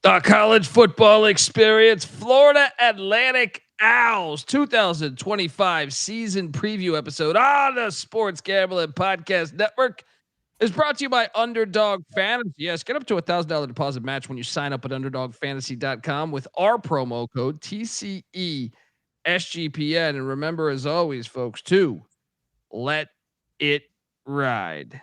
The college football experience, Florida Atlantic Owls 2025 season preview episode on the Sports Gambling Podcast Network is brought to you by Underdog Fantasy. Yes, get up to $1,000 deposit match when you sign up at underdogfantasy.com with our promo code TCESGPN. And remember, as always, folks, to let it ride.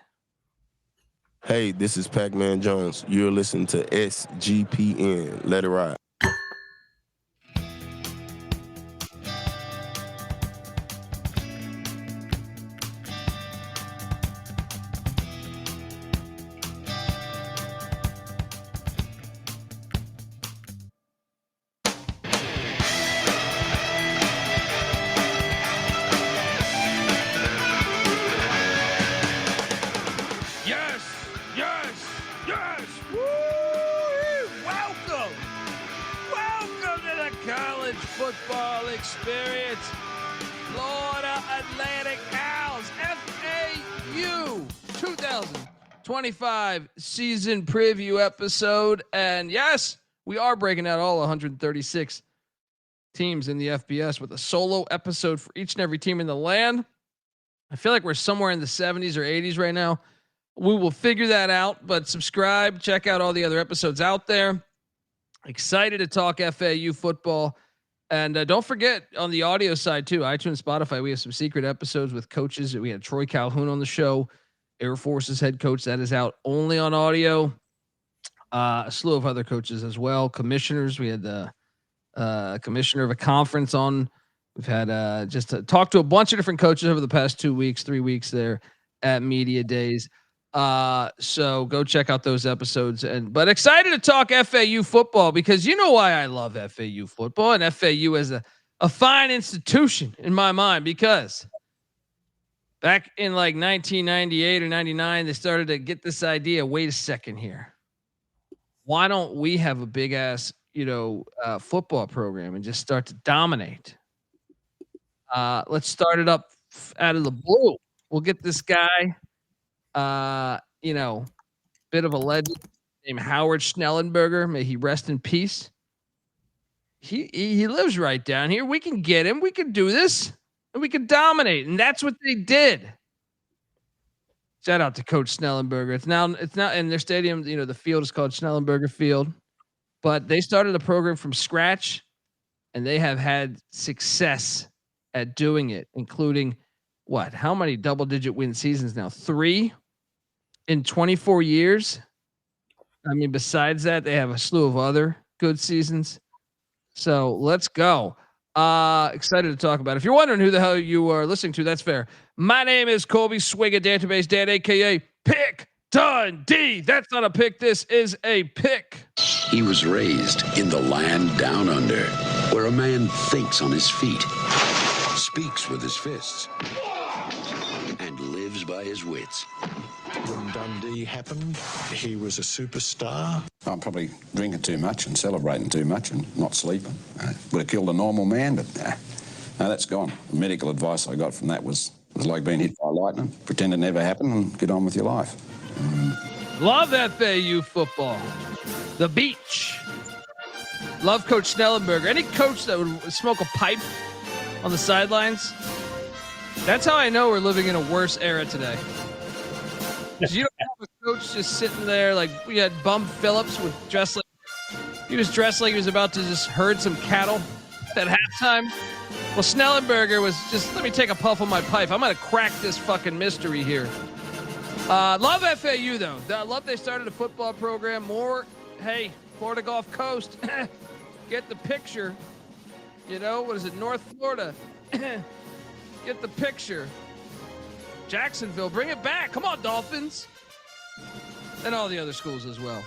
Hey, this is Pac-Man Jones. You're listening to SGPN. Let it ride. Football experience, Florida Atlantic Owls, FAU 2025 season preview episode. And yes, we are breaking out all 136 teams in the FBS with a solo episode for each and every team in the land. I feel like we're somewhere in the 70s or 80s right now. We will figure that out, but subscribe, check out all the other episodes out there. Excited to talk FAU football. And don't forget on the audio side too, iTunes, Spotify, we have some secret episodes with coaches. We had Troy Calhoun on the show, Air Force's head coach. That is out only on audio. A slew of other coaches as well. Commissioners. We had the commissioner of a conference on. We've had just to talk to a bunch of different coaches over the past 2 weeks, 3 weeks there at Media Days. So go check out those episodes. But excited to talk FAU football because you know why I love FAU football and FAU as a fine institution in my mind, because back in like 1998 or 99, they started to get this idea. Wait a second here. Why don't we have a big ass, football program and just start to dominate? Let's start it up out of the blue. We'll get this guy, bit of a legend named Howard Schnellenberger. May he rest in peace. He lives right down here. We can get him. We can do this, and we can dominate. And that's what they did. Shout out to Coach Schnellenberger. It's not in their stadium. The field is called Schnellenberger Field, but they started a program from scratch, and they have had success at doing it, including how many double-digit win seasons now? 3 in 24 years. I mean, besides that, they have a slew of other good seasons. So let's go. Excited to talk about it. If you're wondering who the hell you are listening to, that's fair. My name is Colby Swig at Database Dan, aka Pick Dundee. That's not a pick. This is a pick. He was raised in the land down under, where a man thinks on his feet, speaks with his fists, and lives by his wits. When Dundee happened, he was a superstar. I'm probably drinking too much and celebrating too much and not sleeping. Would have killed a normal man, but no, that's gone. The medical advice I got from that was like being hit by lightning. Pretend it never happened and get on with your life. Love FAU football. The beach. Love Coach Schnellenberger. Any coach that would smoke a pipe on the sidelines, that's how I know we're living in a worse era today. You don't have a coach just sitting there like we had Bum Phillips he was dressed like he was about to just herd some cattle at halftime. Well, Schnellenberger was just, let me take a puff on my pipe. I'm going to crack this fucking mystery here. Love FAU though. I love they started a football program. Florida Gulf Coast. Get the picture. What is it? North Florida. Get the picture. Jacksonville, bring it back. Come on, Dolphins. And all the other schools as well.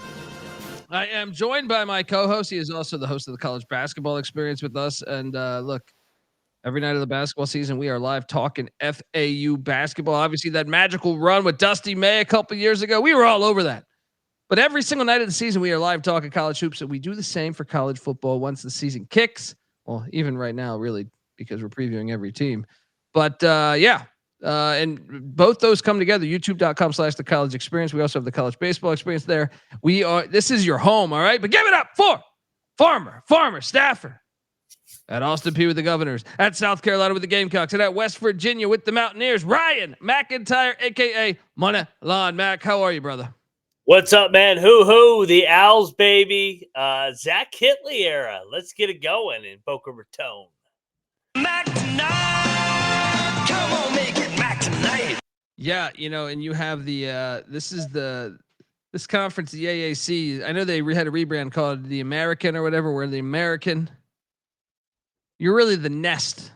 I am joined by my co-host. He is also the host of the college basketball experience with us. And look, every night of the basketball season, we are live talking FAU basketball. Obviously, that magical run with Dusty May a couple years ago, we were all over that. But every single night of the season, we are live talking college hoops. And we do the same for college football once the season kicks. Well, even right now, really, because we're previewing every team. But And both those come together. YouTube.com/the college experience. We also have the college baseball experience there. This is your home. All right. But give it up for Farmer Stafford at Austin P with the Governors, at South Carolina with the Gamecocks, and at West Virginia with the Mountaineers. Ryan McIntyre, aka Money Lawn Mac. How are you, brother? What's up, man? Hoo, the Owls, baby. Zach Kittley era. Let's get it going in Boca Raton. Mac tonight. Come on, make it Mac tonight. Yeah, and you have the this conference, the AAC. I know they had a rebrand called the American or whatever. Where the American, you're really the nest,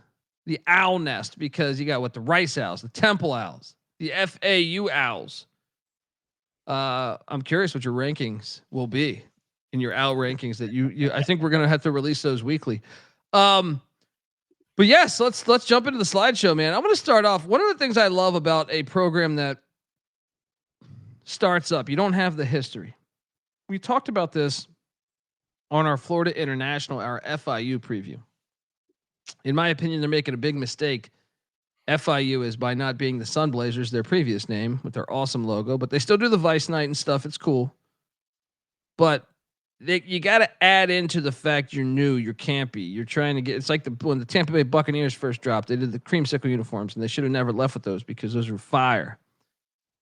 the owl nest, because you got the Rice Owls, the Temple Owls, the FAU Owls. I'm curious what your rankings will be in your owl rankings that you I think we're going to have to release those weekly. But yes, let's jump into the slideshow, man. I'm going to start off. One of the things I love about a program that starts up, you don't have the history. We talked about this on our Florida International, our FIU preview. In my opinion, they're making a big mistake. FIU is by not being the Sunblazers, their previous name, with their awesome logo, but they still do the Vice Night and stuff. It's cool. But you got to add into the fact you're new, you're campy, you're trying to get. It's like when the Tampa Bay Buccaneers first dropped, they did the creamsicle uniforms, and they should have never left with those because those were fire.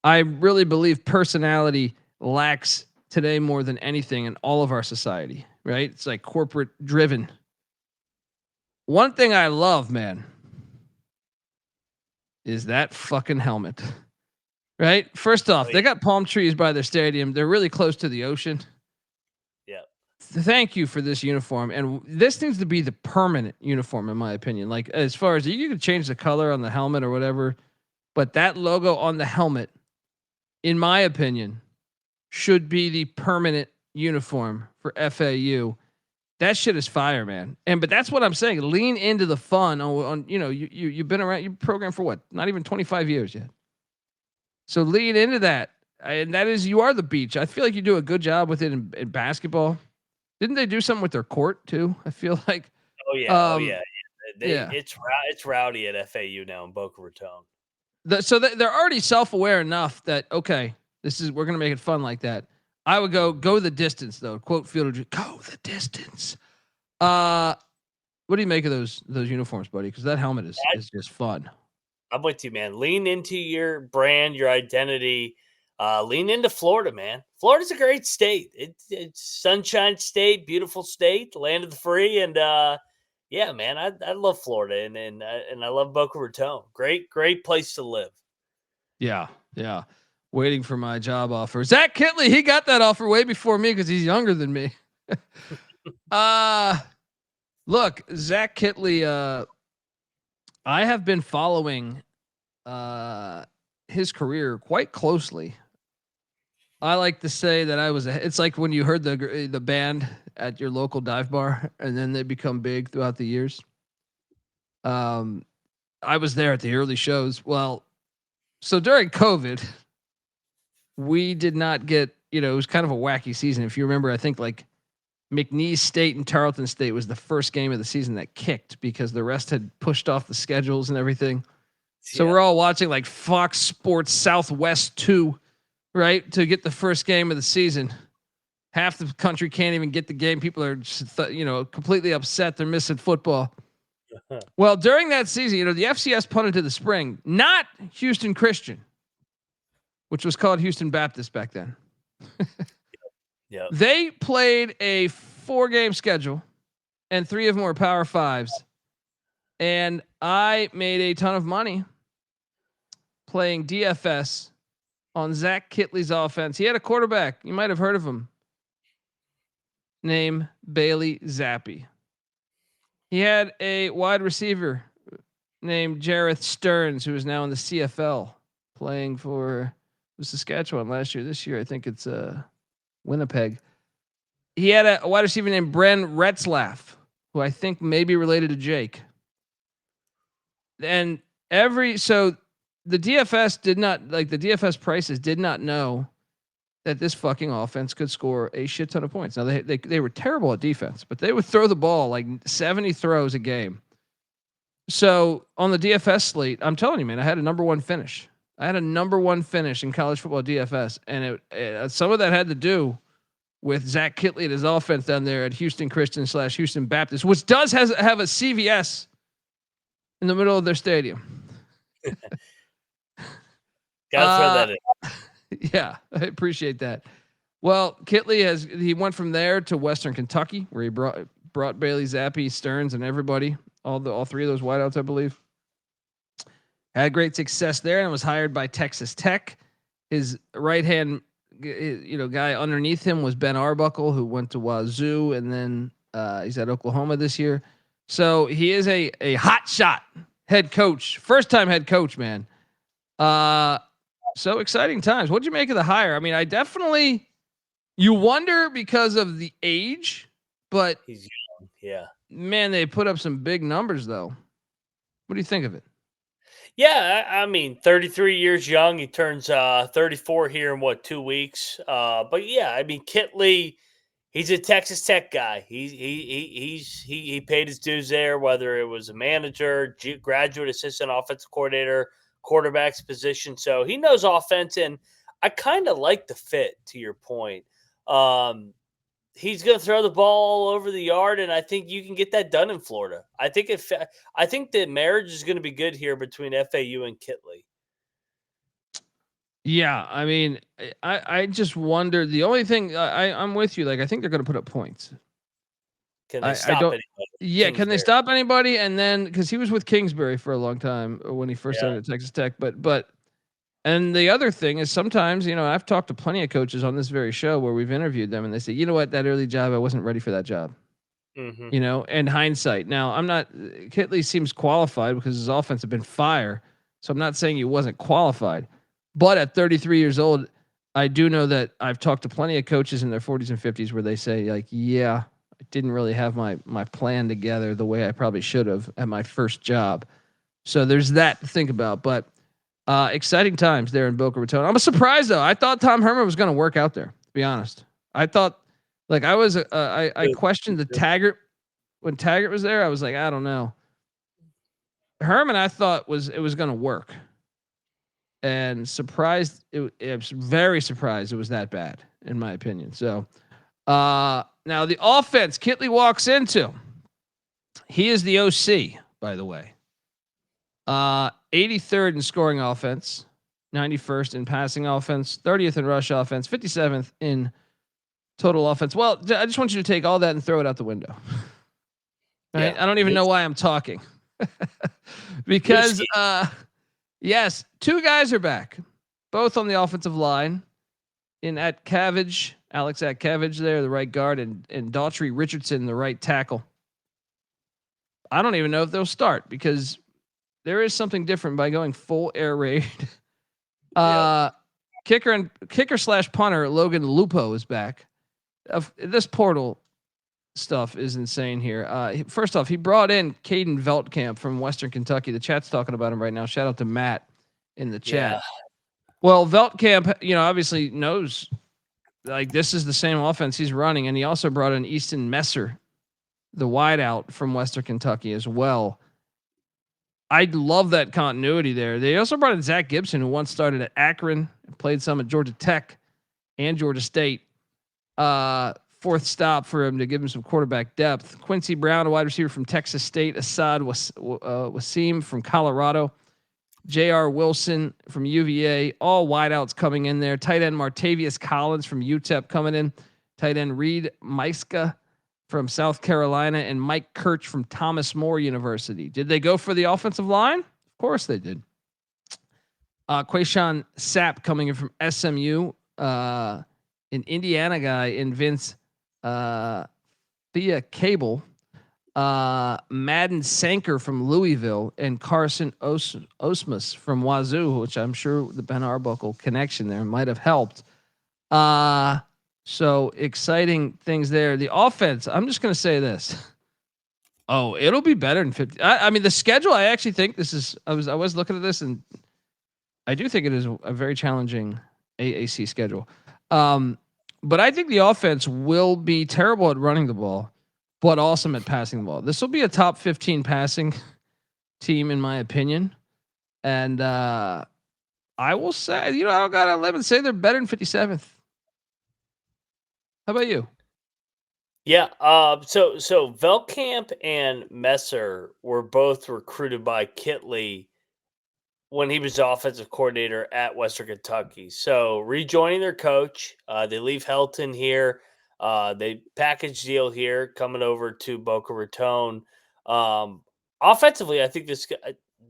I really believe personality lacks today more than anything in all of our society, right? It's like corporate driven. One thing I love, man, is that fucking helmet, right? First off, they got palm trees by their stadium. They're really close to the ocean. Yeah. Thank you for this uniform. And this needs to be the permanent uniform, in my opinion. Like, as far as you can change the color on the helmet or whatever, but that logo on the helmet, in my opinion, should be the permanent uniform for FAU. That shit is fire, man. But that's what I'm saying. Lean into the fun on you've been around, you programmed for what? Not even 25 years yet. So lean into that. And that is, you are the beach. I feel like you do a good job with it in basketball. Didn't they do something with their court too? I feel like. Oh yeah. Yeah. It's rowdy at FAU now in Boca Raton. So they're already self-aware enough that, okay, we're going to make it fun like that. I would go the distance though. Quote Fielder, go the distance. What do you make of those uniforms, buddy? Because that helmet is just fun. I'm with you, man. Lean into your brand, your identity. Lean into Florida, man. Florida's a great state. It's Sunshine State, beautiful state, land of the free, and yeah, man, I love Florida and I love Boca Raton. Great place to live. Yeah. Waiting for my job offer. Zach Kittley, he got that offer way before me because he's younger than me. Look, Zach Kittley, I have been following his career quite closely. I like to say that it's like when you heard the band at your local dive bar and then they become big throughout the years. I was there at the early shows. Well, so during COVID, we did not get, it was kind of a wacky season. If you remember, I think like McNeese State and Tarleton State was the first game of the season that kicked because the rest had pushed off the schedules and everything. So we're all watching like Fox Sports Southwest 2, right? To get the first game of the season. Half the country can't even get the game. People are just, completely upset. They're missing football. Well, during that season, the FCS punted to the spring, not Houston Christian, which was called Houston Baptist back then. Yeah. They played a 4-game schedule and 3 of them were Power 5s. And I made a ton of money playing DFS on Zach Kittley's offense. He had a quarterback. You might have heard of him. Named Bailey Zappi. He had a wide receiver named Jareth Stearns, who is now in the CFL playing for Saskatchewan last year. This year, I think it's Winnipeg. He had a wide receiver named Bren Retzlaff, who I think may be related to Jake. And so the DFS the DFS prices did not know that this fucking offense could score a shit ton of points. Now they were terrible at defense, but they would throw the ball like 70 throws a game. So on the DFS slate, I'm telling you, man, I had a number one finish. I had a number one finish in college football DFS, and some of that had to do with Zach Kittley and his offense down there at Houston Christian / Houston Baptist, which does have a CVS in the middle of their stadium. Gotta throw that in. Yeah, I appreciate that. Well, Kittley he went from there to Western Kentucky, where he brought Bailey Zappi, Stearns, and everybody, all three of those wideouts, I believe. Had great success there and was hired by Texas Tech. His right hand, guy underneath him was Ben Arbuckle, who went to Wazoo, and then he's at Oklahoma this year. So he is a hot shot head coach, first time head coach, man. So exciting times. What'd you make of the hire? I mean, you wonder because of the age, but He's young. Yeah. man, they put up some big numbers though. What do you think of it? Yeah, I mean, 33 years young. He turns 34 here in 2 weeks. But yeah, I mean, Kittley, he's a Texas Tech guy. He paid his dues there, whether it was a manager, graduate assistant, offensive coordinator, quarterback's position. So he knows offense, and I kind of like the fit. To your point, he's going to throw the ball all over the yard, and I think you can get that done in Florida. I think the marriage is going to be good here between FAU and Kittley. Yeah, I mean, I just wonder. The only thing I'm with you. Like, I think they're going to put up points. Can they stop anybody? Yeah, can they stop anybody? And then because he was with Kingsbury for a long time when he first started at Texas Tech, but and the other thing is sometimes I've talked to plenty of coaches on this very show where we've interviewed them, and they say, you know what, that early job, I wasn't ready for that job. Mm-hmm. In hindsight. Now Kittley seems qualified because his offense had been fire, so I'm not saying he wasn't qualified. But at 33 years old, I do know that I've talked to plenty of coaches in their 40s and 50s where they say, like, yeah, I didn't really have my plan together the way I probably should have at my first job. So there's that to think about. But exciting times there in Boca Raton. I'm surprised, though. I thought Tom Herman was going to work out there, to be honest. I thought, like, I questioned the Taggart. When Taggart was there, I was like, I don't know. Herman, I thought it was going to work. And surprised, it was very surprised it was that bad, in my opinion. So now the offense Kittley walks into, he is the OC, by the way. 83rd in scoring offense, 91st in passing offense, 30th in rush offense, 57th in total offense. Well, I just want you to take all that and throw it out the window. Right? Yeah, I don't even know why I'm talking. Because yes, two guys are back, both on the offensive line. Alex Atkavage there, the right guard, and Daughtry Richardson, the right tackle. I don't even know if they'll start because there is something different by going full air raid. Kicker / punter Logan Lupo is back. This portal stuff is insane here. First off, he brought in Caden Veltcamp from Western Kentucky. The chat's talking about him right now. Shout out to Matt in the chat. Yeah. Well, Veltcamp, obviously knows like this is the same offense he's running, and he also brought in Easton Messer, the wideout from Western Kentucky as well. I love that continuity there. They also brought in Zach Gibson, who once started at Akron, played some at Georgia Tech and Georgia State. Fourth stop for him to give him some quarterback depth. Quincy Brown, a wide receiver from Texas State. Assad Wasim from Colorado. J.R. Wilson from UVA. All wideouts coming in there. Tight end Martavius Collins from UTEP coming in. Tight end Reed Meiska from South Carolina. And Mike Kirsch from Thomas More University. Did they go for the offensive line? Of course they did. Quayshawn Sapp coming in from SMU. An Indiana guy in Vince Thea Cable, Madden Sanker from Louisville, and Carson Osmus from Wazoo, which I'm sure the Ben Arbuckle connection there might have helped. So exciting things there. The offense, I'm just going to say this. Oh, it'll be better than 50. I mean, the schedule, I actually think this is, I was looking at this, and I do think it is a very challenging AAC schedule. But I think the offense will be terrible at running the ball, but awesome at passing the ball. This will be a top 15 passing team, in my opinion. And I will say, I don't got to let them say they're better than 57th. How about you? Yeah. So Veltcamp and Messer were both recruited by Kittley when he was offensive coordinator at Western Kentucky. So rejoining their coach, they leave Helton here. They package deal here, coming over to Boca Raton. Offensively, I think this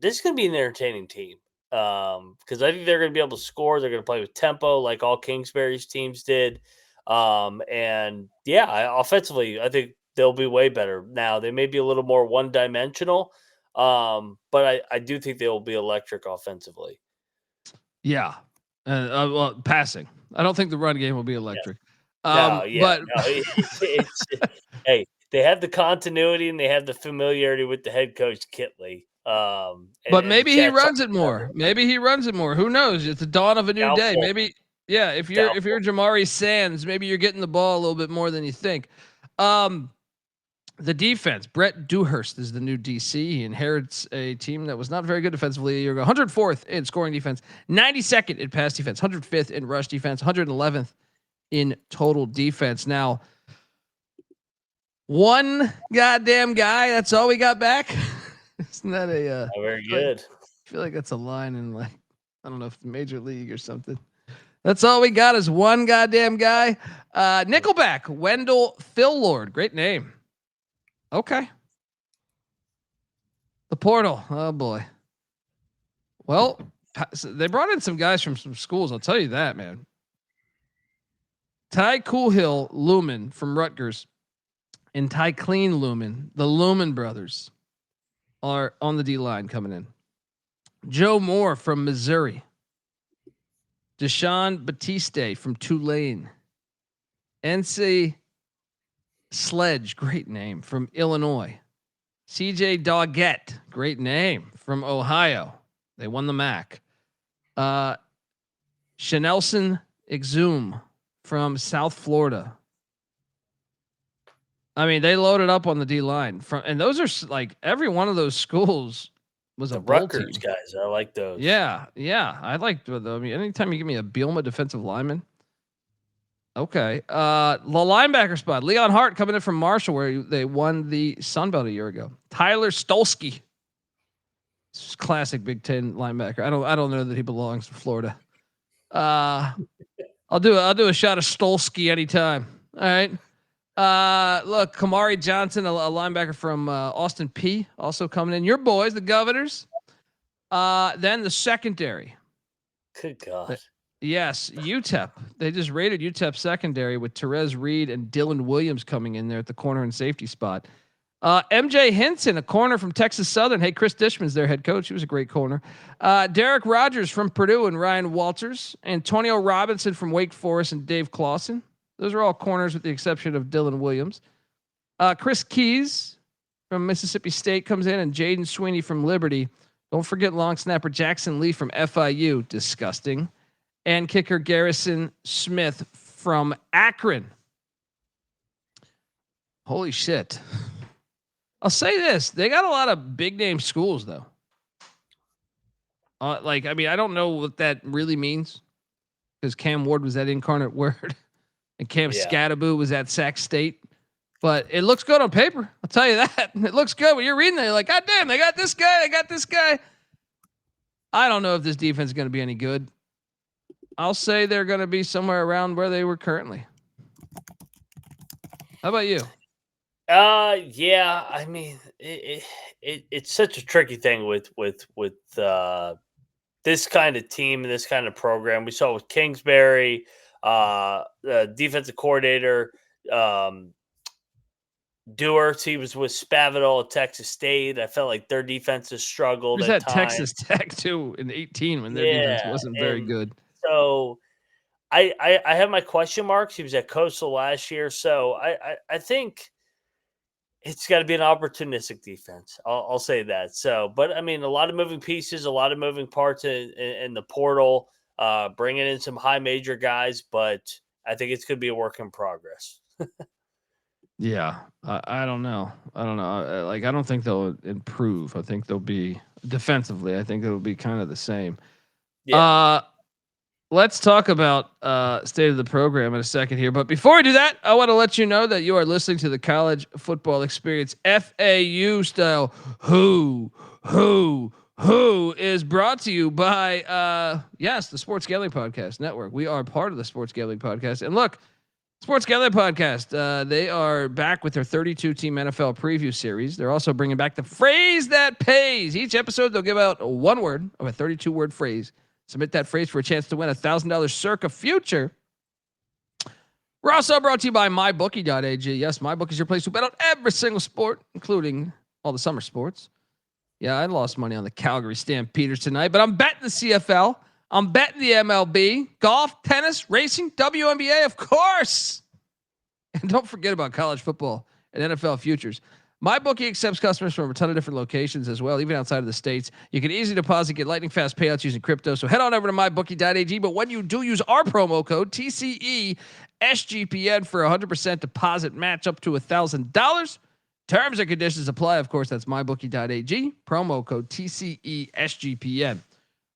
is going to be an entertaining team because I think they're going to be able to score. They're going to play with tempo like all Kingsbury's teams did. And yeah, offensively, I think they'll be way better. Now, they may be a little more one-dimensional, but I do think they will be electric offensively. Yeah. Well, passing. I don't think the run game will be electric. But it's hey, they have the continuity and they have the familiarity with the head coach Kittley. But maybe he runs it more. Maybe he runs it more. Who knows? It's the dawn of a new day. Maybe, yeah. If you're Gemari Sands, maybe you're getting the ball a little bit more than you think. The defense, Brett Dewhurst is the new DC. He inherits a team that was not very good defensively a year ago. 104th in scoring defense, 92nd in pass defense, 105th in rush defense, 111th in total defense. Now, one goddamn guy. That's all we got back. Isn't that a very good? I feel like that's a line in, like, I don't know if Major League or something. That's all we got is one goddamn guy. Nickelback, Wendell Phillord. Great name. Okay. The portal. Oh boy. Well, they brought in some guys from some schools. I'll tell you that, man. Ty Coolhill Lumen from Rutgers and Ty Clean Lumen, the Lumen brothers, are on the D line coming in. Joe Moore from Missouri. Deshaun Batiste from Tulane. NC Sledge, great name, from Illinois. CJ Doggett, great name, from Ohio. They won the MAC. Shanelson Exum from South Florida. I mean, they loaded up on the D line and those are like every one of those schools was a Rutgers guys. I like those. Yeah, I like those. I mean, anytime you give me a Bielma defensive lineman. Okay. The linebacker spot, Leon Hart coming in from Marshall, where they won the Sun Belt a year ago. Tyler Stolsky, classic Big Ten linebacker. I don't know that he belongs to Florida. I'll do a shot of Stolsky anytime. All right. Look, Kamari Johnson, a linebacker from Austin P, also coming in. Your boys, the Governors. Then the secondary. Good God. Yes, UTEP. They just rated UTEP secondary with Therese Reed and Dylan Williams coming in there at the corner and safety spot. MJ Hinson, a corner from Texas Southern. Hey, Chris Dishman's their head coach. He was a great corner. Derek Rogers from Purdue and Ryan Walters. Antonio Robinson from Wake Forest and Dave Clausen. Those are all corners with the exception of Dylan Williams. Chris Keys from Mississippi State comes in, and Jaden Sweeney from Liberty. Don't forget long snapper Jackson Lee from FIU. Disgusting. And kicker Garrison Smith from Akron. Holy shit. I'll say this. They got a lot of big name schools though. I don't know what that really means because Cam Ward was at Incarnate Word and Cam Scattaboo was at Sac State, but it looks good on paper. I'll tell you that. It looks good when you're reading it. You're like, God damn, they got this guy. They got this guy. I don't know if this defense is going to be any good. I'll say they're going to be somewhere around where they were currently. How about you? Yeah. I mean, it's such a tricky thing with this kind of team and this kind of program. We saw with Kingsbury, the defensive coordinator, Dewar. He was with Spavital at Texas State. I felt like their defense has struggled. He was at Texas Tech too in 18 when their defense wasn't very good. So I have my question marks. He was at Coastal last year. So I think it's got to be an opportunistic defense. I'll say that. So, but I mean, a lot of moving pieces, a lot of moving parts in the portal, bringing in some high major guys, but I think it's going to be a work in progress. Yeah, I don't know. I don't know. Like, I don't think they'll improve. I think they'll be defensively. I think it'll be kind of the same. Yeah. Let's talk about state of the program in a second here. But before we do that, I want to let you know that you are listening to the College Football Experience FAU style. Who is brought to you by the Sports Gambling Podcast Network. We are part of the Sports Gambling Podcast. And look, Sports Gambling Podcast, they are back with their 32-team NFL preview series. They're also bringing back the phrase that pays. Each episode, they'll give out one word of a 32-word phrase. Submit that phrase for a chance to win $1,000 circa future. We're also brought to you by MyBookie.ag. Yes, MyBookie is your place to bet on every single sport, including all the summer sports. Yeah, I lost money on the Calgary Stampeders tonight, but I'm betting the CFL. I'm betting the MLB, golf, tennis, racing, WNBA, of course. And don't forget about college football and NFL futures. MyBookie accepts customers from a ton of different locations as well, even outside of the States. You can easily deposit, get lightning fast payouts using crypto. So head on over to mybookie.ag. But when you do, use our promo code TCESGPN for 100% deposit match up to $1,000. Terms and conditions apply. Of course, that's mybookie.ag. Promo code TCESGPN.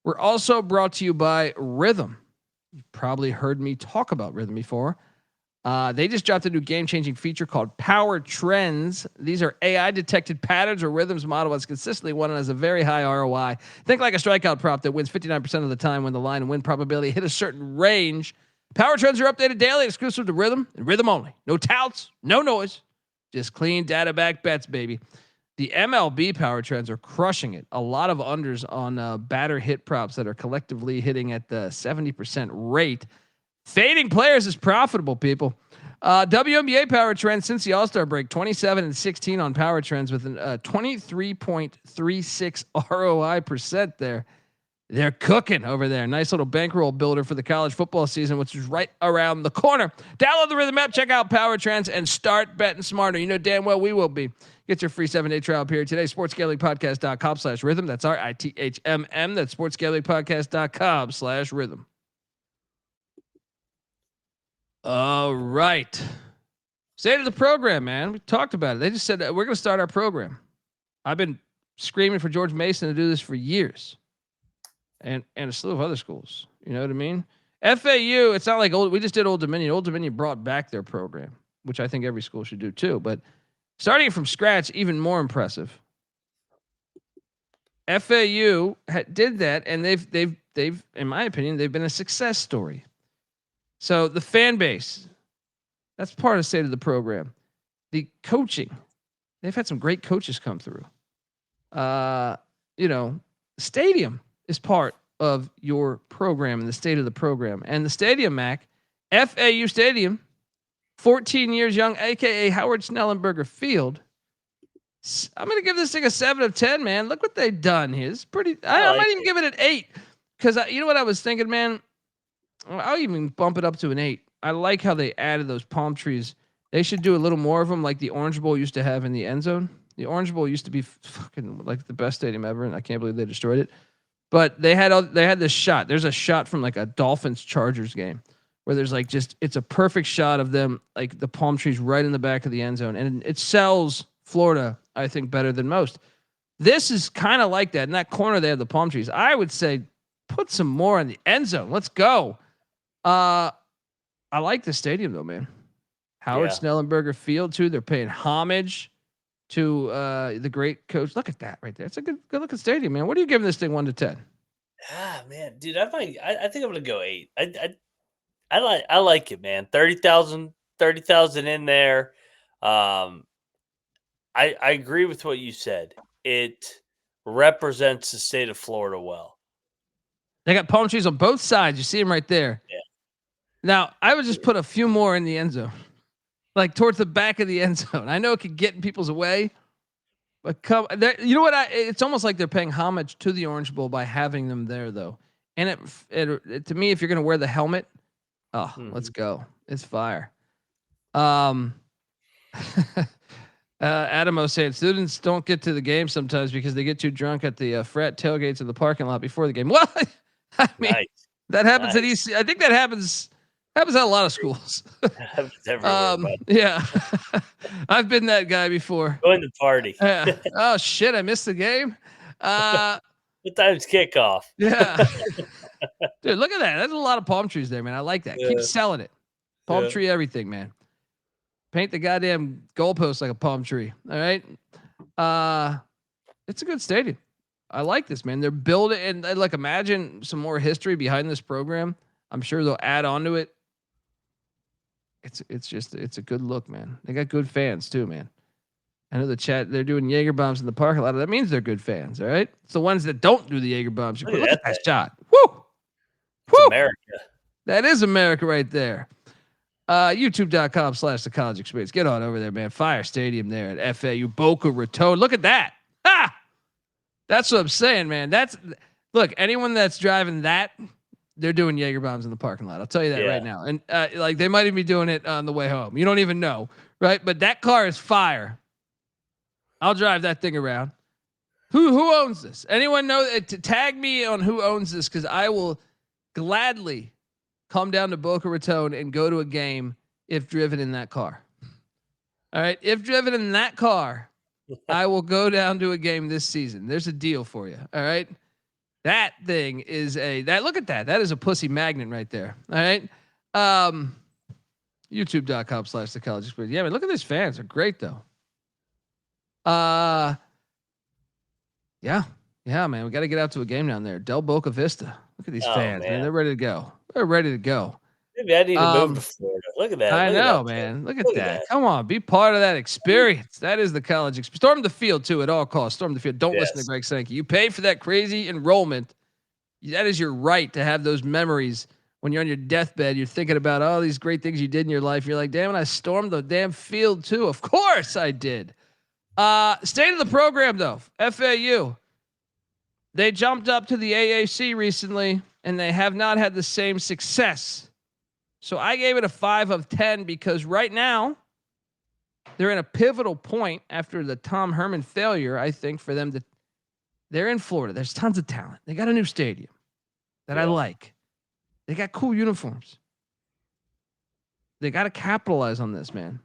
We're also brought to you by Rhythm. You've probably heard me talk about Rhythm before. They just dropped a new game-changing feature called Power Trends. These are AI-detected patterns or rhythms model that's consistently won and has a very high ROI. Think like a strikeout prop that wins 59% of the time when the line and win probability hit a certain range. Power Trends are updated daily, exclusive to Rhythm and Rhythm only. No touts, no noise, just clean data-backed bets, baby. The MLB Power Trends are crushing it. A lot of unders on batter hit props that are collectively hitting at the 70% rate. Fading players is profitable, people. WNBA Power Trends since the All-Star break, 27-16 on Power Trends with a 23.36 ROI percent there. They're cooking over there. Nice little bankroll builder for the college football season, which is right around the corner. Download the Rhythm app, check out Power Trends, and start betting smarter. You know damn well we will be. Get your free 7-day trial period today. sportsgamblingpodcast.com/rhythm. That's RITHMM. That's sportsgamblingpodcast.com/rhythm. All right. State of the program, man. We talked about it. They just said that we're going to start our program. I've been screaming for George Mason to do this for years. And a slew of other schools. You know what I mean? FAU, it's not like we just did Old Dominion. Old Dominion brought back their program, which I think every school should do too. But starting it from scratch, even more impressive. FAU did that, and they've, in my opinion, they've been a success story. So the fan base, that's part of the state of the program. The coaching, they've had some great coaches come through. Stadium is part of your program and the state of the program. And the stadium, Mac, FAU Stadium, 14 years young, aka Howard Snellenberger Field. I'm gonna give this thing a 7 of 10, man. Look what they've done here. It's pretty. I might even give it an 8 because you know what I was thinking, man. I'll even bump it up to an 8. I like how they added those palm trees. They should do a little more of them, like the Orange Bowl used to have in the end zone. The Orange Bowl used to be fucking like the best stadium ever, and I can't believe they destroyed it. But they had this shot. There's a shot from like a Dolphins Chargers game where there's like it's a perfect shot of them, like the palm trees right in the back of the end zone, and it sells Florida, I think, better than most. This is kind of like that. In that corner, they have the palm trees. I would say put some more in the end zone. Let's go. I like the stadium though, man. Howard Snellenberger Field too. They're paying homage to the great coach. Look at that right there. It's a good looking stadium, man. What are you giving this thing 1 to 10? Ah, man, dude, I think I'm gonna go 8. I like it, man. 30,000 in there. I agree with what you said. It represents the state of Florida well. They got palm trees on both sides. You see them right there. Yeah. Now, I would just put a few more in the end zone, like towards the back of the end zone. I know it could get in people's way, but you know what? It's almost like they're paying homage to the Orange Bowl by having them there, though. And it to me, if you're going to wear the helmet, let's go. It's fire. Adamo saying students don't get to the game sometimes because they get too drunk at the frat tailgates in the parking lot before the game. Well, I mean, that happens at EC. I think that happens Happens at a lot of schools. Happens everywhere, bud. Yeah, I've been that guy before. Join the party. Yeah. Oh shit, I missed the game. What time's kickoff? Yeah. Dude, look at that. There's a lot of palm trees there, man. I like that. Keep Yeah. selling it. Palm Yeah. tree everything, man. Paint the goddamn goalpost like a palm tree. All right. It's a good stadium. I like this, man. They're building and like imagine some more history behind this program. I'm sure they'll add on to it. It's a good look, man. They got good fans too, man. I know the chat, they're doing Jaeger bombs in the parking lot. That means they're good fans, all right? It's the ones that don't do the Jaeger bombs. Look at that shot. Woo! It's America. That is America right there. YouTube.com/the college experience. Get on over there, man. Fire Stadium there at FAU Boca Raton. Look at that. Ah! That's what I'm saying, man. Look, anyone that's driving that, they're doing Jaeger bombs in the parking lot. I'll tell you that right now. And like they might even be doing it on the way home. You don't even know, right? But that car is fire. I'll drive that thing around. Who owns this? Anyone know? Tag me on who owns this, because I will gladly come down to Boca Raton and go to a game if driven in that car. All right, if driven in that car, I will go down to a game this season. There's a deal for you. All right. That thing is look at that. That is a pussy magnet right there. All right. YouTube.com/the college experience. Yeah, man, look at these fans. They're great though. Yeah, man. We got to get out to a game down there. Del Boca Vista. Look at these fans, man. They're ready to go. They're ready to go. Maybe I need to move to Florida. Look at that. I know, man. Look at that. Come on, be part of that experience. That is the college experience. Storm the field too at all costs. Storm the field. Don't listen to Greg Sankey. You pay for that crazy enrollment. That is your right to have those memories when you're on your deathbed. You're thinking about all these great things you did in your life. You're like, damn it, I stormed the damn field too. Of course I did. State of the program though. FAU. They jumped up to the AAC recently, and they have not had the same success. So I gave it a 5 of 10 because right now they're in a pivotal point after the Tom Herman failure. I think for them they're in Florida. There's tons of talent. They got a new stadium that I like. They got cool uniforms. They got to capitalize on this, man.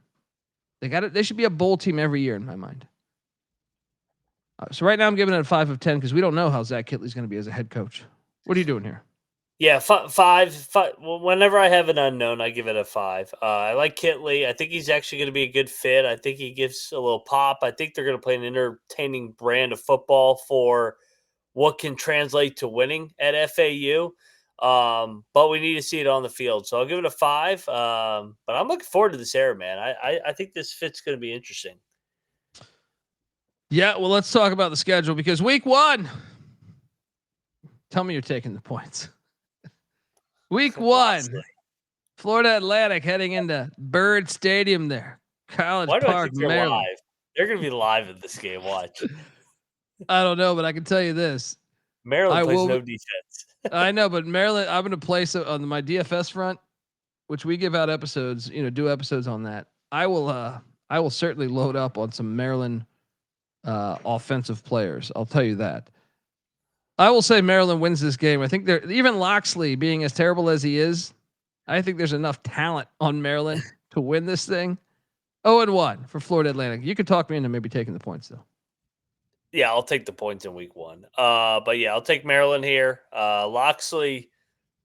They should be a bowl team every year in my mind. So right now I'm giving it a 5 of 10 because we don't know how Zach Kittley's going to be as a head coach. What are you doing here? Yeah, five. Well, whenever I have an unknown, I give it a 5. I like Kittley. I think he's actually going to be a good fit. I think he gives a little pop. I think they're going to play an entertaining brand of football for what can translate to winning at FAU. But we need to see it on the field. So I'll give it a 5. But I'm looking forward to this era, man. I think this fit's going to be interesting. Yeah, well, let's talk about the schedule because week 1. Tell me you're taking the points. Week 1, Florida Atlantic heading into Bird Stadium there. College Park, Maryland. Live? They're going to be live at this game. Watch. I don't know, but I can tell you this. Maryland plays no defense. I know, but Maryland, I'm going to place on my DFS front, which we give out episodes, do episodes on that. I will certainly load up on some Maryland offensive players. I'll tell you that. I will say Maryland wins this game. I think even Loxley being as terrible as he is, I think there's enough talent on Maryland to win this thing. 0-1 for Florida Atlantic. You could talk me into maybe taking the points though. Yeah, I'll take the points in week 1. But yeah, I'll take Maryland here. Loxley,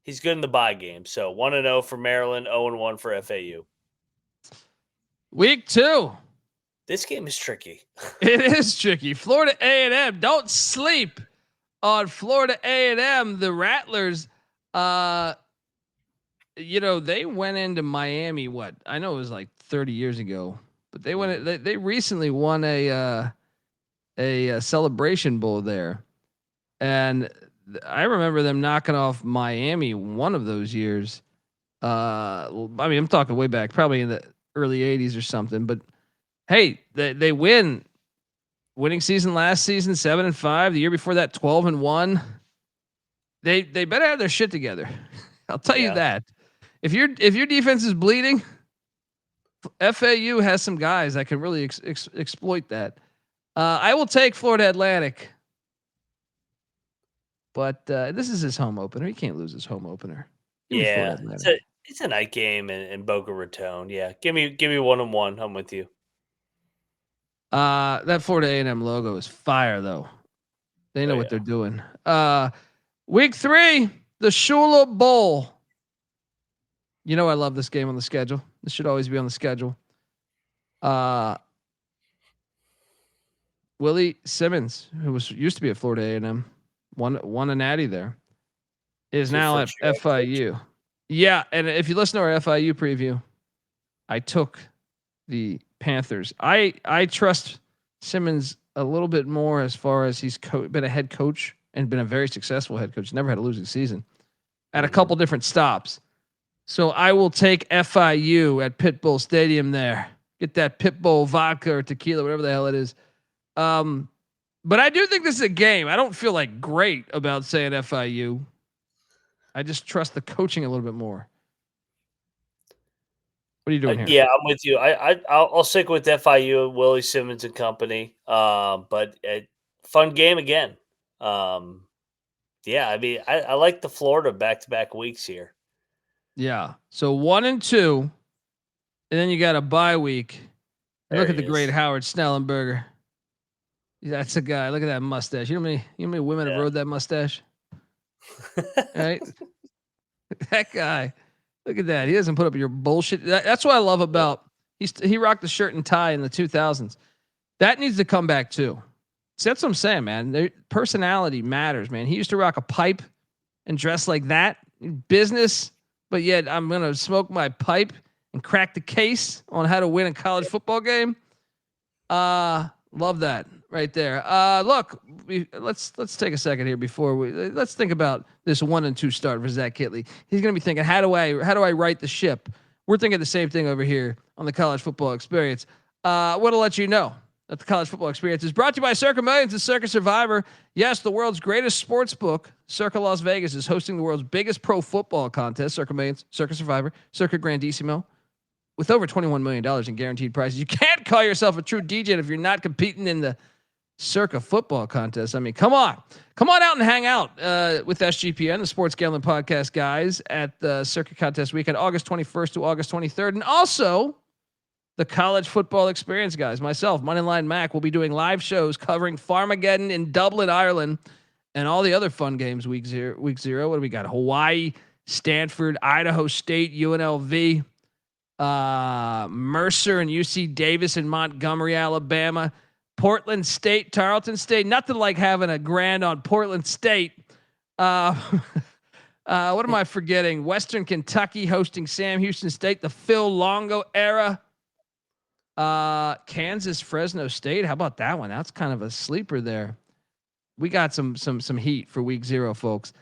he's good in the bye game. So 1-0 for Maryland, 0-1 for FAU. Week 2. This game is tricky. It is tricky. Florida A&M. Don't sleep on Florida A&M. The Rattlers, they went into Miami. What? I know it was like 30 years ago, but they recently won a Celebration Bowl there, and I remember them knocking off Miami one of those years. I'm talking way back, probably in the early 80s or something. But hey, they winning season last season 7-5. The year before that 12-1. They better have their shit together. I'll tell you that. If your defense is bleeding, FAU has some guys that can really exploit that. I will take Florida Atlantic, but this is his home opener. He can't lose his home opener. Yeah, It's a night game in Boca Raton. Yeah, give me 1-1. I'm with you. That Florida A&M logo is fire though. They know Oh, what yeah. they're doing. Week 3, the Shula Bowl. You know I love this game on the schedule. This should always be on the schedule. Willie Simmons, who used to be at Florida A&M, won a natty there, is Is your now at first year head coach? FIU. Yeah, and if you listen to our FIU preview, I took the Panthers. I trust Simmons a little bit more as far as he's been a head coach and been a very successful head coach. Never had a losing season at a couple different stops. So I will take FIU at Pitbull Stadium there. Get that Pitbull vodka or tequila, whatever the hell it is. But I do think this is a game. I don't feel like great about saying FIU. I just trust the coaching a little bit more. What are you doing here? Yeah, I'm with you. I'll stick with FIU, Willie Simmons and company. But fun game again. Yeah, I mean, I like the Florida back-to-back weeks here. Yeah. So 1 and 2, and then you got a bye week. And look There at the he great is. Howard Snellenberger. That's a guy. Look at that mustache. You know how many women have Yeah. rode that mustache? Right? That guy. Look at that. He doesn't put up your bullshit. That's what I love about he rocked the shirt and tie in the 2000s. That needs to come back too. See, that's what I'm saying, man. Personality matters, man. He used to rock a pipe and dress like that. Business, but yet I'm gonna smoke my pipe and crack the case on how to win a college football game. Love that right there. Look, let's take a second here before let's think about this 1 and 2 start for Zach Kittley. He's gonna be thinking, how do I right the ship? We're thinking the same thing over here on the College Football Experience. Want to let you know that the College Football Experience is brought to you by Circa Millions and Circa Survivor. Yes, the world's greatest sports book, Circa Las Vegas, is hosting the world's biggest pro football contest, Circa Millions, Circa Survivor, Circa Grandissimo, with over $21 million in guaranteed prizes. You can't call yourself a true DJ if you're not competing in the Circa football contest. I mean, come on out and hang out with SGPN, the Sports Gambling Podcast guys, at the Circa contest weekend, August 21st to August 23rd, and also the College Football Experience guys. Myself, Moneyline Mac, will be doing live shows covering Farmageddon in Dublin, Ireland, and all the other fun games week zero. What do we got? Hawaii, Stanford, Idaho State, UNLV, Mercer and UC Davis in Montgomery, Alabama, Portland State, Tarleton State. Nothing like having a grand on Portland State. What am I forgetting? Western Kentucky hosting Sam Houston State, the Phil Longo era. Kansas, Fresno State. How about that one? That's kind of a sleeper there. We got some heat for week 0, folks.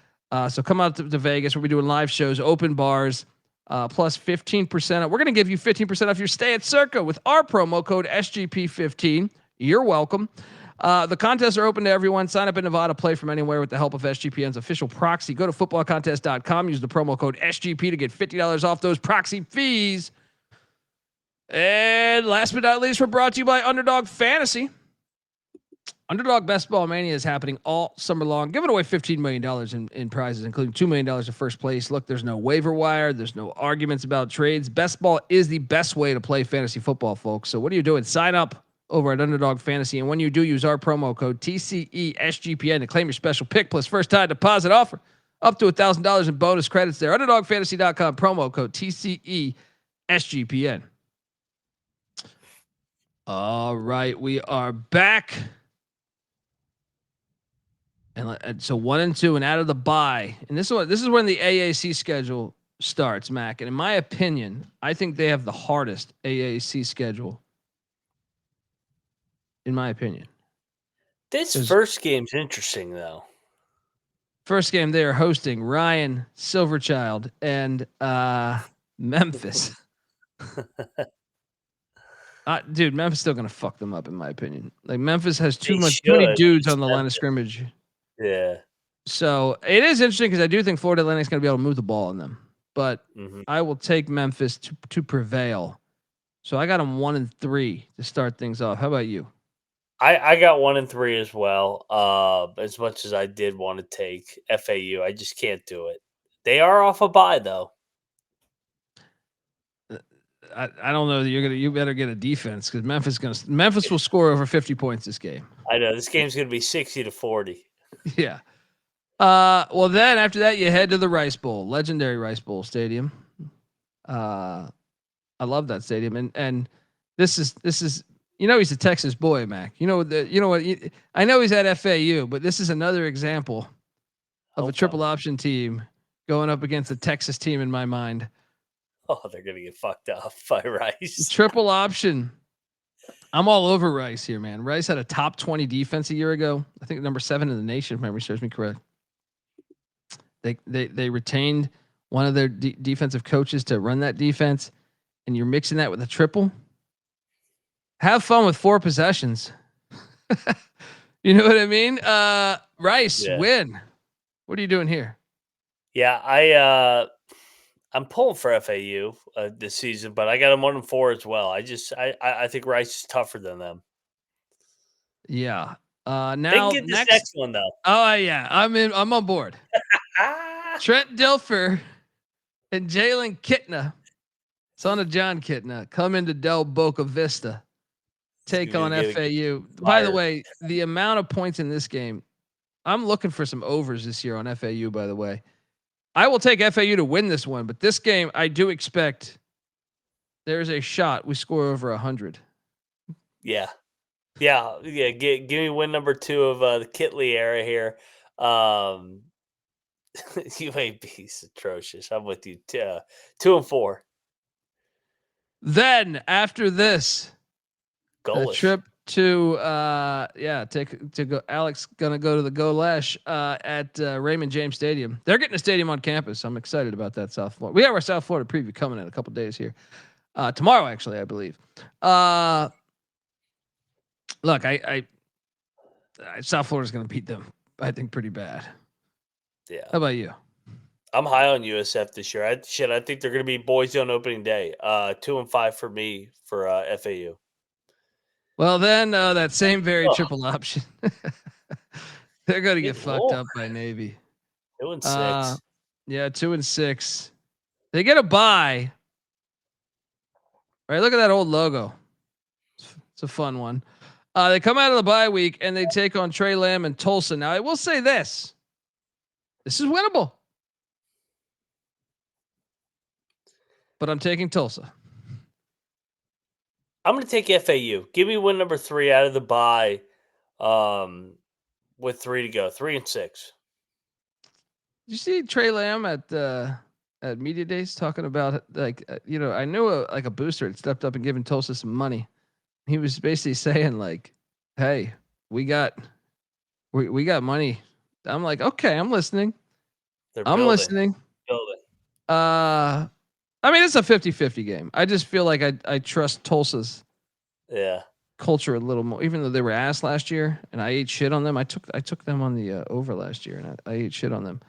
So come out to Vegas. We'll be doing live shows, open bars, plus 15%. We're going to give you 15% off your stay at Circa with our promo code SGP15. You're welcome. The contests are open to everyone. Sign up in Nevada, play from anywhere with the help of SGPN's official proxy. Go to footballcontest.com. Use the promo code SGP to get $50 off those proxy fees. And last but not least, we're brought to you by Underdog Fantasy. Underdog Best Ball Mania is happening all summer long, giving away $15 million in prizes, including $2 million in first place. Look, there's no waiver wire. There's no arguments about trades. Best Ball is the best way to play fantasy football, folks. So what are you doing? Sign up over at Underdog Fantasy. And when you do, use our promo code TCESGPN to claim your special pick plus first time deposit offer up to $1,000 in bonus credits there. UnderdogFantasy.com, promo code TCESGPN. All right, we are back. And so 1 and 2 and out of the bye. And this is when the AAC schedule starts, Mac. And in my opinion, I think they have the hardest AAC schedule. In my opinion. This first game's interesting, though. First game, they are hosting Ryan Silverchild and Memphis. Dude, Memphis is still gonna fuck them up, in my opinion. Like Memphis has too many dudes on the line of scrimmage. Yeah. So it is interesting because I do think Florida Atlantic's gonna be able to move the ball on them, but I will take Memphis to prevail. So I got them 1 and 3 to start things off. How about you? I got 1 and 3 as well. As much as I did want to take FAU, I just can't do it. They are off a bye though. I don't know that you better get a defense because Memphis will score over 50 points this game. I know this game's going to be 60-40. Yeah. Well, then after that, you head to the Rice Bowl, legendary Rice Bowl Stadium. I love that stadium, and this is he's a Texas boy, Mac. You know what? I know he's at FAU, but this is another example of a triple option team going up against a Texas team in my mind. Oh, they're going to get fucked up by Rice. Triple option. I'm all over Rice here, man. Rice had a top 20 defense a year ago. I think number 7 in the nation, if memory serves me correct. They retained one of their defensive coaches to run that defense, and you're mixing that with a triple. Have fun with 4 possessions. You know what I mean? Rice win. What are you doing here? Yeah, I'm pulling for FAU this season, but I got them 1-4 as well. I think Rice is tougher than them. Yeah. Now they can get this next one though. Oh yeah, I'm on board. Trent Dilfer and Jalen Kitna, son of John Kitna, come into Del Boca Vista, take on FAU. By the way, the amount of points in this game, I'm looking for some overs this year on FAU. By the way, I will take FAU to win this one, but this game I do expect there's a shot we score over 100. Yeah. Give me win number 2 of the Kittley era here. UAB's atrocious. I'm with you. 2-4. Then after this, a trip to Alex gonna go to the Golesh at Raymond James Stadium. They're getting a stadium on campus. I'm excited about that. South Florida. We have our South Florida preview coming in a couple days here. Tomorrow, actually, I believe. Look, I South Florida's gonna beat them. I think pretty bad. Yeah. How about you? I'm high on USF this year. I think they're gonna be Boise on opening day. 2-5 for me for FAU. Well, then that same triple option. They're going to get fucked up by Navy. 2-6. Yeah, 2-6. They get a bye. All right, look at that old logo. It's a fun one. They come out of the bye week and they take on Trey Lamb and Tulsa. Now, I will say this. This is winnable. But I'm taking Tulsa. I'm going to take FAU. Give me win number 3 out of the bye with 3 to go. 3-6. Did you see Trey Lamb at media days talking about I knew a booster had stepped up and given Tulsa some money. He was basically saying like, "Hey, we got money." I'm like, "Okay, I'm listening. Listening." I mean, it's a 50-50 game. I just feel like I trust Tulsa's culture a little more, even though they were ass last year and I ate shit on them. I took them on the over last year and I ate shit on them.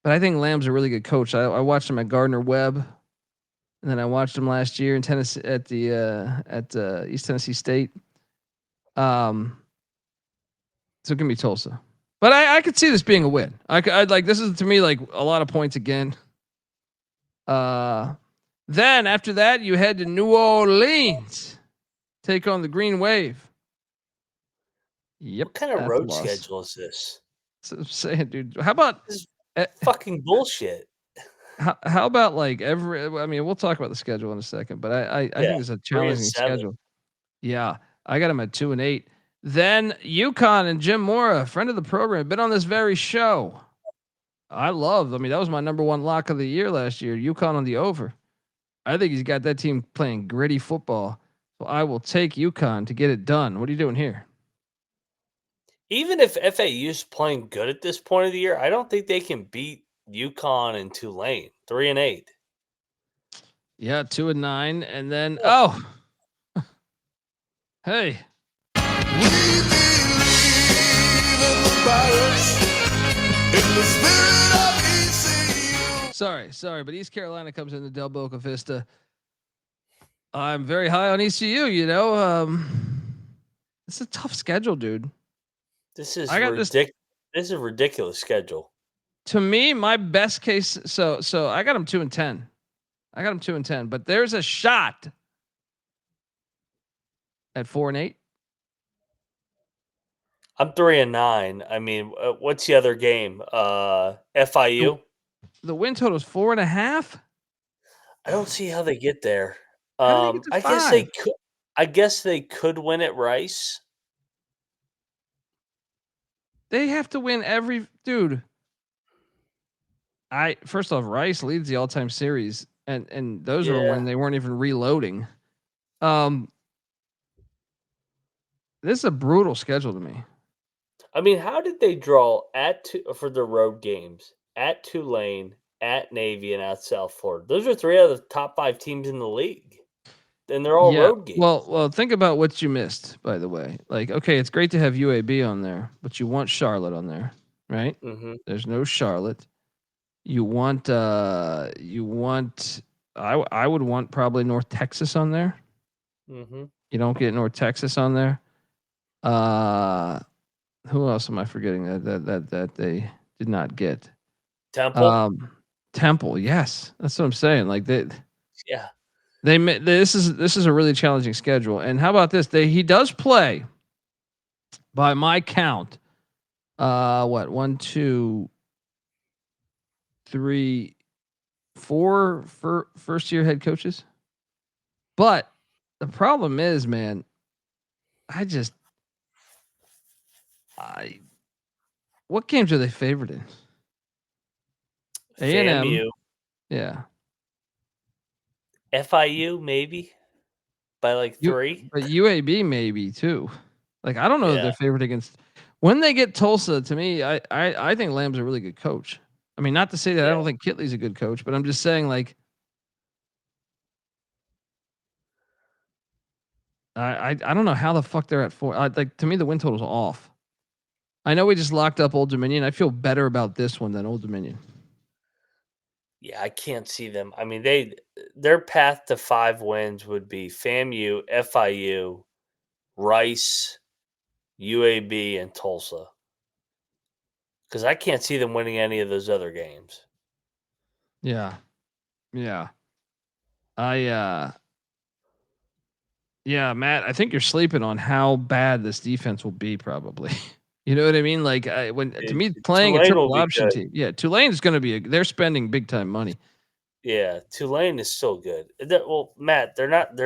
But I think Lamb's a really good coach. I watched him at Gardner Webb, and then I watched him last year in Tennessee at East Tennessee State. So it can be Tulsa, but I could see this being a win. I'd like this is to me like a lot of points again. Then after that, you head to New Orleans, take on the Green Wave. Yep. What kind of road schedule is this? So I'm saying, dude, how about this fucking bullshit? How about like I mean, we'll talk about the schedule in a second, but I think it's a challenging schedule. Yeah. I got them at 2-8. Then UConn and Jim Mora, friend of the program, been on this very show. I mean, that was my number 1 lock of the year last year. UConn on the over. I think he's got that team playing gritty football. So I will take UConn to get it done. What are you doing here? Even if FAU is playing good at this point of the year, I don't think they can beat UConn and Tulane. 3-8. Yeah, 2-9. And then hey. Sorry, but East Carolina comes into Del Boca Vista. I'm very high on ECU. It's a tough schedule, dude. This is ridiculous. This is a ridiculous schedule. To me, my best case. So I got them 2-10. I got them 2-10, but there's a shot at 4-8. I'm 3-9. I mean, what's the other game? FIU. The win total is 4.5. I don't see how they get there. How do they get to I guess they 5? could. I guess they could win at Rice. They have to win every dude. First off, Rice leads the all-time series, and those were when they weren't even reloading. This is a brutal schedule to me. I mean, how did they draw for the road games at Tulane, at Navy, and at South Florida? Those are 3 out of the top 5 teams in the league, and they're all road games. Well, think about what you missed. By the way, like, okay, it's great to have UAB on there, but you want Charlotte on there, right? Mm-hmm. There's no Charlotte. You want. I would want probably North Texas on there. Mm-hmm. You don't get North Texas on there. Who else am I forgetting that they did not get? Temple. Temple, yes, that's what I'm saying. Like this is a really challenging schedule. And how about this? He does play, by my count, 1, 2, 3, 4 first year head coaches. But the problem is, man, what games are they favored in? A&M. FAMU. Yeah. FIU maybe by like 3. But UAB maybe too. Like, I don't know if they're favored against. When they get Tulsa, to me, I think Lamb's a really good coach. I mean, not to say that I don't think Kittley's a good coach, but I'm just saying, like, I don't know how the fuck they're at 4. Like, to me, the win total's off. I know we just locked up Old Dominion. I feel better about this one than Old Dominion. Yeah, I can't see them. I mean, their path to 5 wins would be FAMU, FIU, Rice, UAB, and Tulsa. Because I can't see them winning any of those other games. Yeah. Yeah. Yeah, Matt, I think you're sleeping on how bad this defense will be probably. You know what I mean? Like, to me, playing Tulane a triple will be option good. team. Yeah, Tulane is going to be they're spending big time money. Yeah, Tulane is still good. Well, Matt, they're not.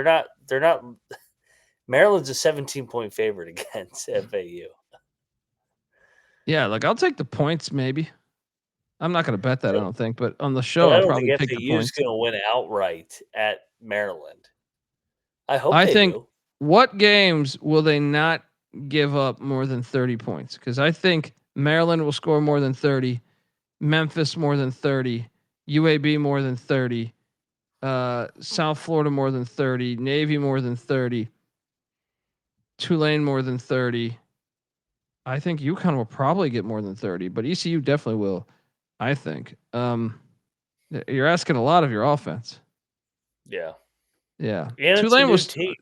Maryland's a 17-point favorite against FAU. Yeah, like, I'll take the points maybe. I'm not going to bet that, I don't think, but on the show, But I I'll don't probably think take the FAU is points. going to win outright at Maryland. I hope I they think do. What games will they not give up more than 30 points? Because I think Maryland will score more than 30, Memphis more than 30, UAB more than 30, South Florida more than 30, Navy more than 30, Tulane more than 30. I think UConn will probably get more than 30, but ECU definitely will, I think. You're asking a lot of your offense. Yeah. Yeah. And Tulane was team.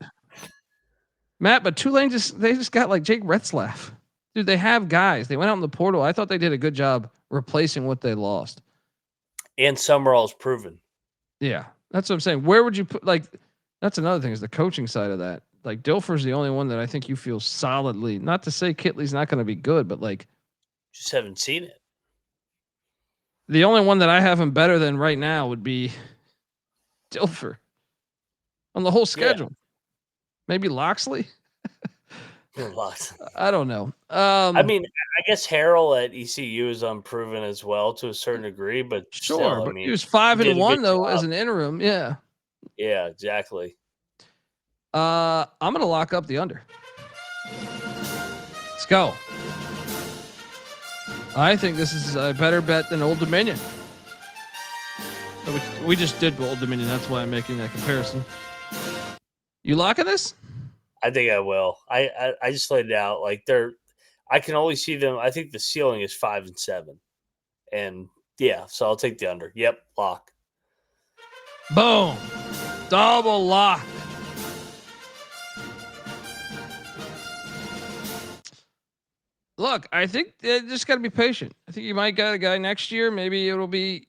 Matt, but Tulane they just got like Jake Retzlaff. Dude, they have guys. They went out in the portal. I thought they did a good job replacing what they lost. And Summerall's proven. Yeah. That's what I'm saying. Where would you put, like, that's another thing, is the coaching side of that. Like, Dilfer's the only one that I think you feel solidly, not to say Kittley's not going to be good, but like, just haven't seen it. The only one that I have him better than right now would be Dilfer on the whole schedule. Yeah. Maybe Loxley. I don't know. I mean, I guess Harrell at ECU is unproven as well to a certain degree, but sure. Still, but I mean, he was 5-1 though as an interim. Yeah. Yeah, exactly. I'm gonna lock up the under. Let's go. I think this is a better bet than Old Dominion. We just did Old Dominion. That's why I'm making that comparison. You locking this? I think I will. I just laid it out like I can only see them. I think the ceiling is 5 and 7, and yeah, so I'll take the under. Yep, lock. Boom, double lock. Look, I think they just got to be patient. I think you might get a guy next year. Maybe it'll be,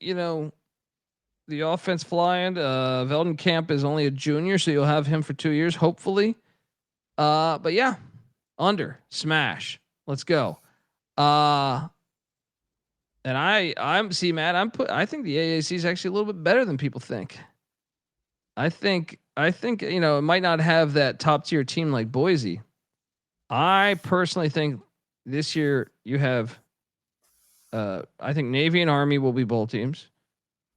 the offense flying. Veltcamp is only a junior, so you'll have him for 2 years, hopefully. But yeah, under smash. Let's go. And I'm see, Matt. I think the AAC is actually a little bit better than people think. I think it might not have that top tier team like Boise. I personally think this year you have. I think Navy and Army will be bowl teams.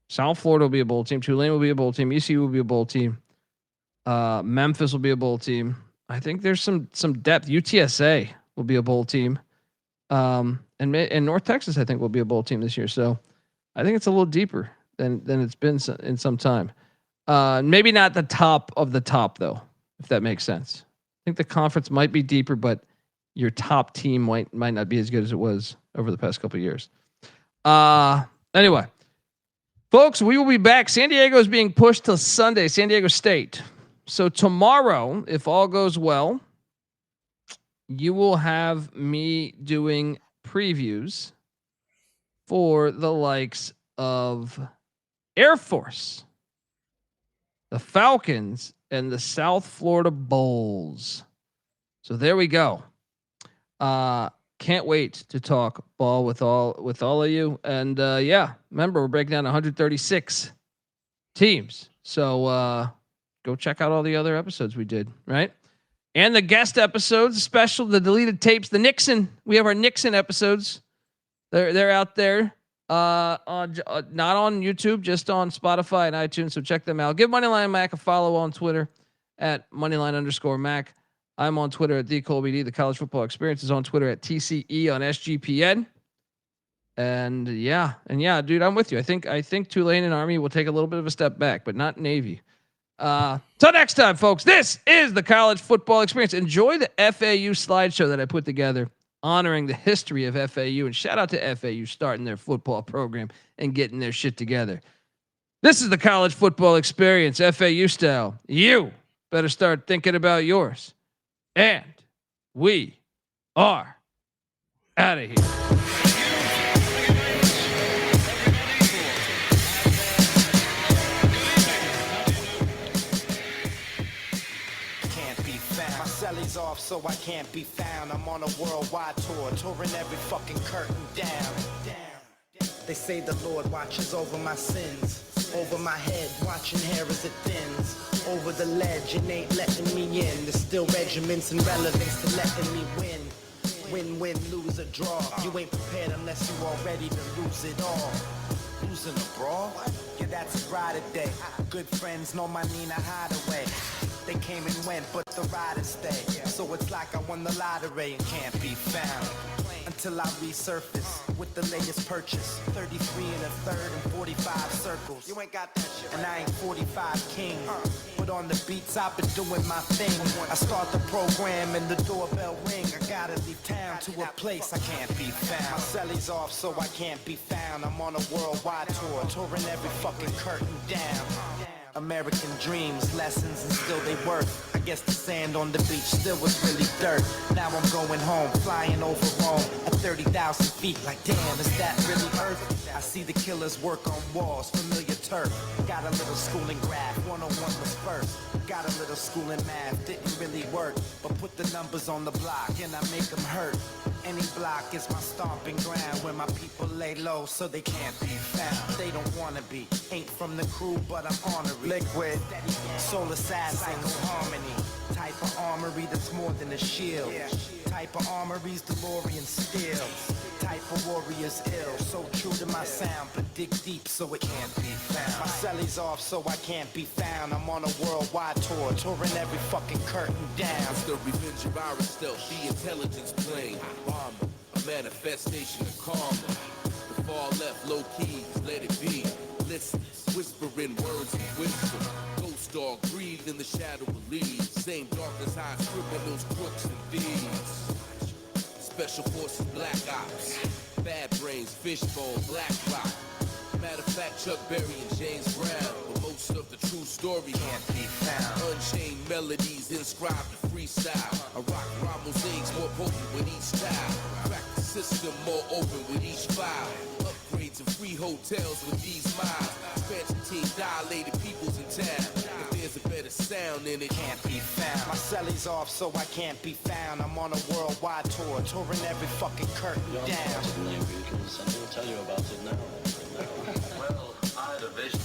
South Florida will be a bowl team. Tulane will be a bowl team. ECU will be a bowl team. Memphis will be a bowl team. I think there's some depth. UTSA will be a bowl team. And North Texas, I think, will be a bowl team this year. So I think it's a little deeper than it's been in some time. Maybe not the top of the top, though, if that makes sense. I think the conference might be deeper, but your top team might not be as good as it was over the past couple of years. Anyway, folks, we will be back. San Diego is being pushed till Sunday, San Diego State. So tomorrow, if all goes well, you will have me doing previews for the likes of Air Force, the Falcons, and the South Florida Bulls. So there we go. Can't wait to talk ball with all of you. And yeah, remember, we're breaking down 136 teams. So go check out all the other episodes we did, right? And the guest episodes, special, the deleted tapes, the Nixon. We have our Nixon episodes. They're out there. On not on YouTube, just on Spotify and iTunes. So check them out. Give Moneyline Mac a follow on Twitter at Moneyline_Mac. I'm on Twitter at TheColbyD. The College Football Experience is on Twitter at TCE on SGPN. And yeah, dude, I'm with you. I think Tulane and Army will take a little bit of a step back, but not Navy. Till next time, folks. This is the College Football Experience. Enjoy the FAU slideshow that I put together, honoring the history of FAU, and shout out to FAU starting their football program and getting their shit together. This is the College Football Experience, FAU style. You better start thinking about yours. And we are out of here. Celly's off, so I can't be found. I'm on a worldwide tour, touring every fucking curtain down. They say the Lord watches over my sins, over my head, watching hair as it thins. Over the ledge, it ain't letting me in. There's still regiments and relevance to letting me win. Win, lose or draw. You ain't prepared unless you all ready to lose it all. Losing a brawl? Yeah, that's a ride a day. Good friends know my Nina Hideaway. They came and went, but the riders stay. So it's like I won the lottery and can't be found. Until I resurface with the latest purchase. 33 and a third and 45 circles. You ain't got that shit. And I ain't 45 king. But on the beats, I've been doing my thing. I start the program and the doorbell ring. I gotta leave town to a place I can't be found. My celly's off, so I can't be found. I'm on a worldwide tour, touring every fucking curtain down. American dreams, lessons, and still they work. I guess the sand on the beach still was really dirt. Now I'm going home, flying over Rome at 30,000 feet. Like, damn, is that really Earth? I see the killers work on walls, familiar turf. Got a little school in graph, 101 was first. Got a little school in math, didn't really work. But put the numbers on the block and I make them hurt. Any block is my stomping ground where my people lay low so they can't be found. They don't wanna be, ain't from the crew, but I'm honorary. Liquid, soul assassin, harmony. Type of armory that's more than a shield. Type of armory's DeLorean steel. Type of warrior's ill. So true to my sound, but dig deep so it can't be found. My celly's off, so I can't be found. I'm on a worldwide tour, touring every fucking curtain down. It's the revenge of our stealth, the intelligence plane. Bomber, a manifestation of karma. The far left, low keys, let it be. Listen, whispering words of wisdom. Ghost dog breathe in the shadow of leaves. Same darkness hides criminals, crooks, and thieves. Special forces, black ops. Bad brains, fishbone, black rock. Matter of fact, Chuck Berry and James Brown. But most of the true story can't be found. Unchained melodies inscribed to freestyle. I rock rhyme mosaics more potent with each style. Crack the system more open with each file. Upgrade suites and free hotels with these miles. Expansion team dilated peoples in town. If there's a better sound in it, Can't be found. My celly's off, so I can't be found. I'm on a worldwide tour, touring every fucking curtain down. I'll tell you about it now. Well, I had a vision